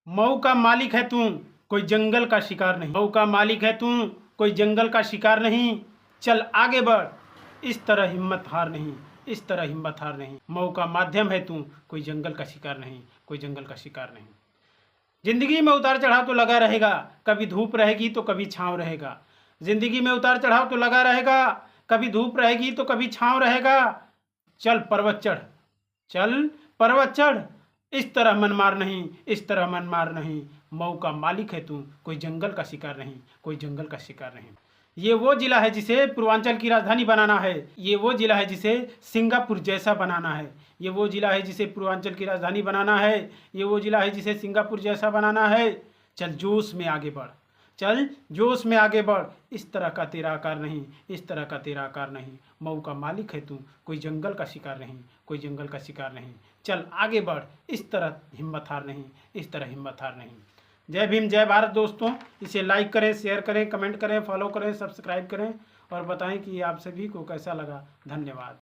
मऊ का मालिक है तू, कोई जंगल का शिकार नहीं। मऊ का मालिक है तू, कोई जंगल का शिकार नहीं। चल आगे बढ़, इस तरह हिम्मत हार नहीं, इस तरह हिम्मत हार नहीं। मऊ का माध्यम है तू, कोई जंगल का शिकार नहीं, कोई जंगल का शिकार नहीं। जिंदगी में उतार चढ़ाव तो लगा रहेगा, कभी धूप रहेगी तो कभी छाँव रहेगा। जिंदगी में उतार चढ़ाव तो लगा रहेगा, कभी धूप रहेगी तो कभी छाँव रहेगा। चल पर्वत चढ़, चल पर्वत चढ़, इस तरह मन मार नहीं, इस तरह मन मार नहीं। मऊ का मालिक है तू, कोई जंगल का शिकार नहीं, कोई जंगल का शिकार नहीं। ये वो जिला है जिसे पूर्वांचल की राजधानी बनाना है। ये वो जिला है जिसे सिंगापुर जैसा बनाना है। ये वो जिला है जिसे पूर्वांचल की राजधानी बनाना है। ये वो जिला है जिसे सिंगापुर जैसा बनाना है। चल जोश में आगे बढ़, चल जोश में आगे बढ़, इस तरह का तेरा आकार नहीं, इस तरह का तेरा आकार नहीं। मऊ का मालिक है तू, कोई जंगल का शिकार नहीं, कोई जंगल का शिकार नहीं। चल आगे बढ़, इस तरह हिम्मत हार नहीं, इस तरह हिम्मत हार नहीं। जय भीम, जय भारत दोस्तों। इसे लाइक करें, शेयर करें, कमेंट करें, फॉलो करें, सब्सक्राइब करें और बताएं कि आप सभी को कैसा लगा। धन्यवाद।